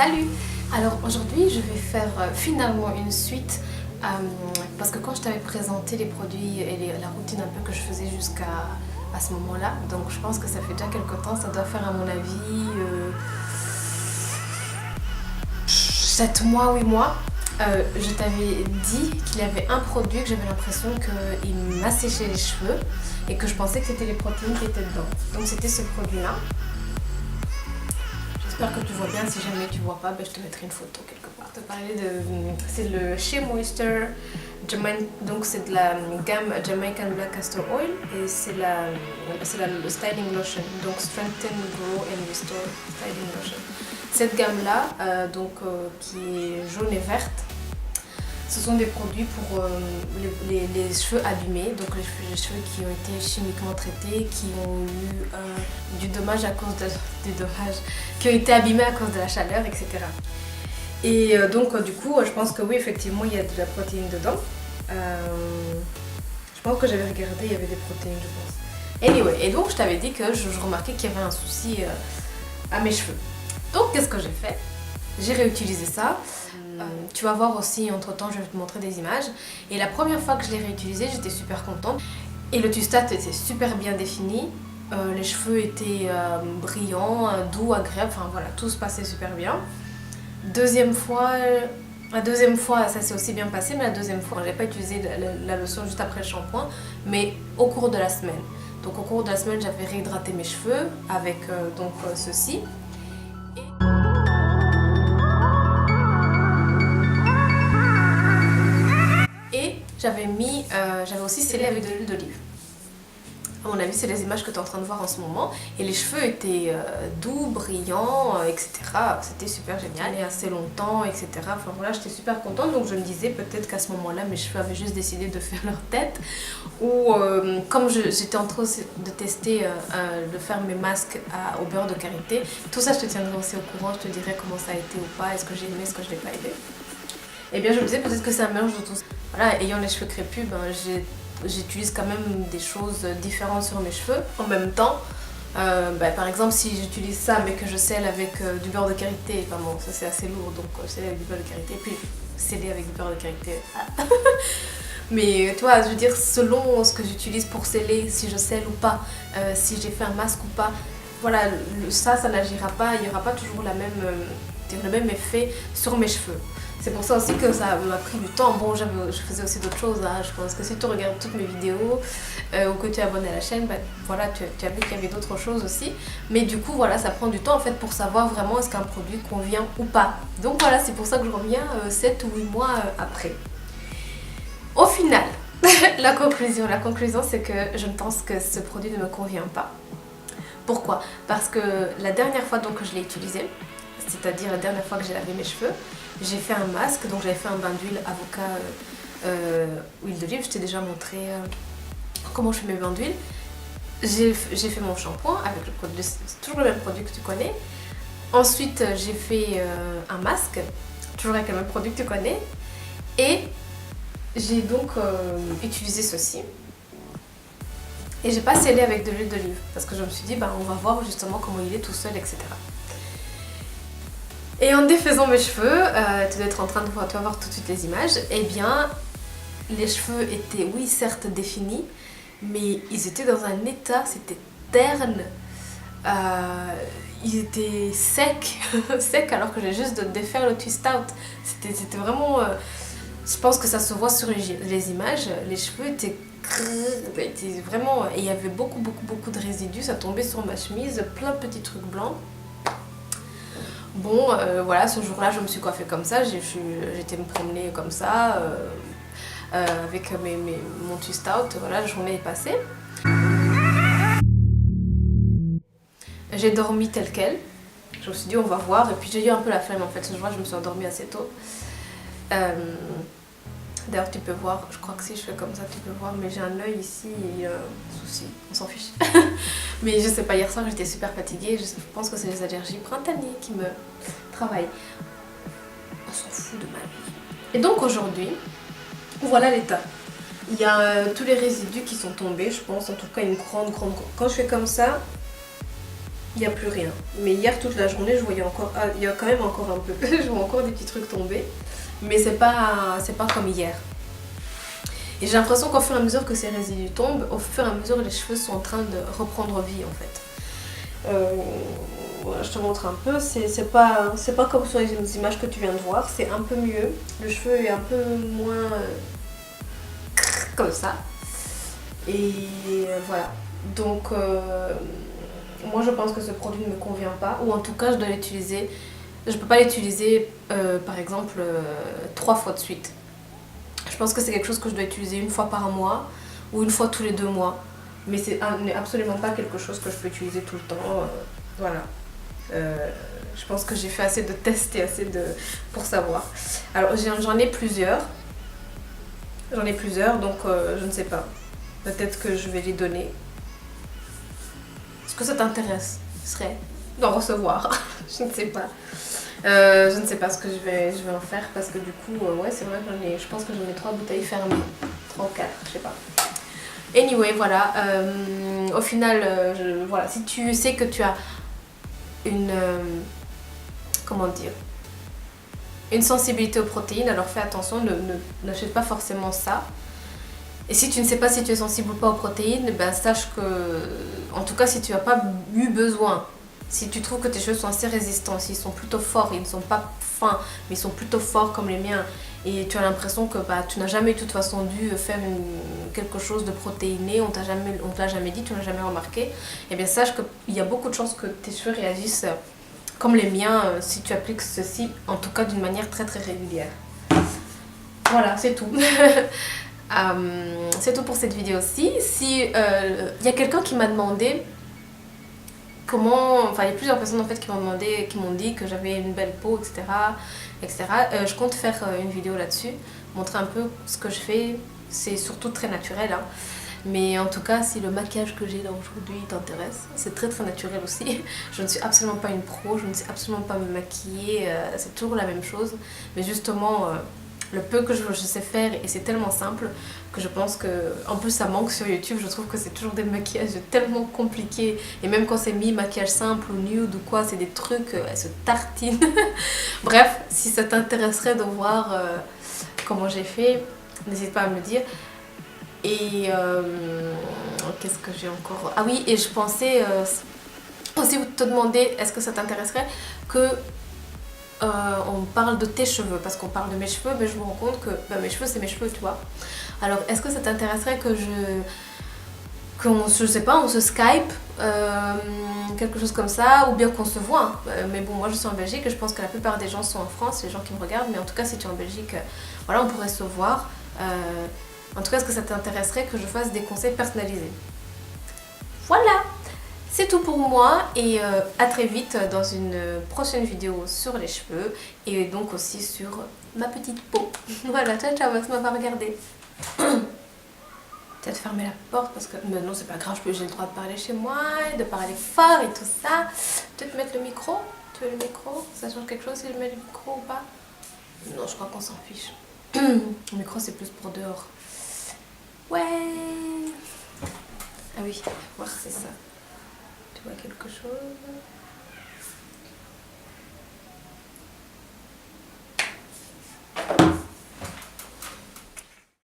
Salut! Alors aujourd'hui je vais faire finalement une suite parce que quand je t'avais présenté les produits et la routine un peu que je faisais jusqu'à ce moment-là, donc je pense que ça fait déjà quelques temps, ça doit faire à mon avis 7 mois, 8 mois. Je t'avais dit qu'il y avait un produit que j'avais l'impression qu'il m'asséchait les cheveux et que je pensais que c'était les protéines qui étaient dedans. Donc c'était ce produit-là. J'espère que tu vois bien, si jamais tu vois pas, je te mettrai une photo quelque part. Je te parlais de... c'est le Shea Moisture, donc c'est de la gamme Jamaican Black Castor Oil et c'est le Styling Lotion, donc Strengthen, Grow and Restore Styling Lotion. Cette gamme-là, qui est jaune et verte, ce sont des produits pour les cheveux abîmés, donc les cheveux qui ont été chimiquement traités, qui ont eu du dommage à cause qui ont été abîmés à cause de la chaleur, etc. Et du coup, je pense que oui, effectivement, il y a de la protéine dedans. Je pense que j'avais regardé, il y avait des protéines, je pense. Anyway, et donc je t'avais dit que je remarquais qu'il y avait un souci à mes cheveux. Donc qu'est-ce que j'ai fait? J'ai réutilisé ça. Tu vas voir aussi, entre temps je vais te montrer des images. Et la première fois que je l'ai réutilisé, j'étais super contente. Et le Thustat était super bien défini. Les cheveux étaient brillants, doux, agréables. Enfin voilà, tout se passait super bien. La deuxième fois, ça s'est aussi bien passé. Mais la deuxième fois, j'ai pas utilisé la lotion juste après le shampoing, mais au cours de la semaine. Donc au cours de la semaine, j'avais réhydraté mes cheveux avec ceci. J'avais aussi scellé avec de l'huile d'olive. À mon avis, c'est les images que tu es en train de voir en ce moment. Et les cheveux étaient doux, brillants, etc. C'était super génial. Et assez longtemps, etc. Enfin voilà, j'étais super contente. Donc je me disais peut-être qu'à ce moment-là, mes cheveux avaient juste décidé de faire leur tête. Ou comme j'étais en train de tester de faire mes masques au beurre de karité. Tout ça, je te tiendrai aussi au courant. Je te dirai comment ça a été ou pas. Est-ce que j'ai aimé, est-ce que je l'ai pas aimé. Et bien je me disais peut-être que c'est un mélange de tout ça. Voilà, ayant les cheveux crépus, j'utilise quand même des choses différentes sur mes cheveux. En même temps, par exemple si j'utilise ça mais que je scelle avec du beurre de karité, bon ça c'est assez lourd, donc je scelle avec du beurre de karité, puis sceller avec du beurre de karité. Mais tu vois, je veux dire, selon ce que j'utilise pour sceller, si je scelle ou pas, si j'ai fait un masque ou pas, voilà, ça n'agira pas, il n'y aura pas toujours le même effet sur mes cheveux. C'est pour ça aussi que ça m'a pris du temps. Bon, je faisais aussi d'autres choses. Hein. Je pense que si tu regardes toutes mes vidéos ou que tu es abonné à la chaîne, voilà, tu as vu qu'il y avait d'autres choses aussi. Mais du coup, voilà, ça prend du temps en fait pour savoir vraiment est-ce qu'un produit convient ou pas. Donc voilà, c'est pour ça que je reviens 7 ou 8 mois après. Au final, la conclusion c'est que je pense que ce produit ne me convient pas. Pourquoi? Parce que la dernière fois que je l'ai utilisé, c'est-à-dire la dernière fois que j'ai lavé mes cheveux, j'ai fait un masque, donc j'avais fait un bain d'huile avocat, huile d'olive. Je t'ai déjà montré comment je fais mes bains d'huile. J'ai fait mon shampoing avec le produit, c'est toujours le même produit que tu connais. Ensuite j'ai fait un masque, toujours avec le même produit que tu connais. Et j'ai donc utilisé ceci. Et j'ai pas scellé avec de l'huile d'olive parce que je me suis dit on va voir justement comment il est tout seul, etc. Et en défaisant mes cheveux, tu dois être en train de voir, tu vas voir tout de suite les images, et bien les cheveux étaient, oui certes définis, mais ils étaient dans un état, c'était terne, ils étaient secs, secs alors que j'ai juste de défaire le twist out. C'était vraiment, je pense que ça se voit sur les images, les cheveux étaient vraiment, et il y avait beaucoup de résidus, ça tombait sur ma chemise, plein de petits trucs blancs. Bon, voilà, ce jour-là, je me suis coiffée comme ça, j'étais me promener comme ça, avec mon twist out, voilà, la journée est passée. J'ai dormi tel quel, je me suis dit on va voir, et puis j'ai eu un peu la flemme en fait, ce jour-là, je me suis endormie assez tôt. D'ailleurs, tu peux voir, je crois que si je fais comme ça, tu peux voir, mais j'ai un œil ici et souci, on s'en fiche. Mais je sais pas, hier soir j'étais super fatiguée, je pense que c'est les allergies printanières qui me travaillent. On s'en fout de ma vie. Et donc aujourd'hui, voilà l'état. Il y a tous les résidus qui sont tombés, je pense, en tout cas une grande... Quand je fais comme ça, il n'y a plus rien. Mais hier, toute la journée, je voyais encore... Ah, il y a quand même encore un peu. Je vois encore des petits trucs tomber. Mais c'est pas comme hier. Et j'ai l'impression qu'au fur et à mesure que ces résidus tombent, au fur et à mesure, les cheveux sont en train de reprendre vie, en fait. Voilà, je te montre un peu. C'est pas comme sur les images que tu viens de voir. C'est un peu mieux. Le cheveu est un peu moins... comme ça. Et voilà. Donc... moi je pense que ce produit ne me convient pas, ou en tout cas je dois l'utiliser, je peux pas l'utiliser par exemple 3 fois de suite. Je pense que c'est quelque chose que je dois utiliser une fois par mois ou une fois tous les 2 mois, mais c'est absolument pas quelque chose que je peux utiliser tout le temps, voilà. Je pense que j'ai fait assez de tests et assez de... pour savoir. Alors j'en ai plusieurs, donc je ne sais pas, peut-être que je vais les donner. Est-ce que ça t'intéresse d'en recevoir? Je ne sais pas. Je ne sais pas ce que je vais en faire parce que du coup, ouais, c'est vrai que je pense que j'en ai 3 bouteilles fermées. 3 ou 4, je sais pas. Anyway, voilà. Au final, voilà, si tu sais que tu as une... comment dire? Une sensibilité aux protéines, alors fais attention, n'achète pas forcément ça. Et si tu ne sais pas si tu es sensible ou pas aux protéines, ben sache que, en tout cas, si tu n'as pas eu besoin, si tu trouves que tes cheveux sont assez résistants, s'ils sont plutôt forts, ils ne sont pas fins, mais ils sont plutôt forts comme les miens, et tu as l'impression que bah, tu n'as jamais de toute façon dû faire quelque chose de protéiné, on te l'a jamais dit, tu n'as jamais remarqué, et bien sache qu'il y a beaucoup de chances que tes cheveux réagissent comme les miens si tu appliques ceci, en tout cas d'une manière très très régulière. Voilà, c'est tout. C'est tout pour cette vidéo-ci. Si y a quelqu'un qui m'a demandé comment... Enfin, il y a plusieurs personnes en fait qui m'ont dit que j'avais une belle peau, etc. etc. Je compte faire une vidéo là-dessus, montrer un peu ce que je fais. C'est surtout très naturel, hein. Mais en tout cas, si le maquillage que j'ai là aujourd'hui t'intéresse, c'est très très naturel aussi. Je ne suis absolument pas une pro, je ne sais absolument pas me maquiller, c'est toujours la même chose. Mais justement... le peu que je sais faire, et c'est tellement simple que je pense que, en plus ça manque sur YouTube, je trouve que c'est toujours des maquillages tellement compliqués, et même quand c'est mis maquillage simple ou nude ou quoi, c'est des trucs, elles se tartinent. Bref, si ça t'intéresserait de voir comment j'ai fait, n'hésite pas à me dire. Et qu'est-ce que j'ai encore? Ah oui, et je pensais aussi te demander, est-ce que ça t'intéresserait que on parle de tes cheveux, parce qu'on parle de mes cheveux, mais je me rends compte que mes cheveux c'est mes cheveux, tu vois. Alors est-ce que ça t'intéresserait que je sais pas, on se Skype, quelque chose comme ça, ou bien qu'on se voit, mais bon, moi je suis en Belgique et je pense que la plupart des gens sont en France, les gens qui me regardent, mais en tout cas si tu es en Belgique, voilà, on pourrait se voir. En tout cas, est-ce que ça t'intéresserait que je fasse des conseils personnalisés? Voilà, c'est tout pour moi, et à très vite dans une prochaine vidéo sur les cheveux et donc aussi sur ma petite peau. Voilà, ciao ciao, merci de m'avoir regardé. Peut-être fermer la porte parce que... Mais non, c'est pas grave, j'ai le droit de parler chez moi, de parler fort et tout ça. Peut-être mettre le micro? Tu veux le micro? Ça change quelque chose si je mets le micro ou pas? Non, je crois qu'on s'en fiche. Le micro c'est plus pour dehors. Ouais. Ah oui, voir c'est ça. Tu vois quelque chose?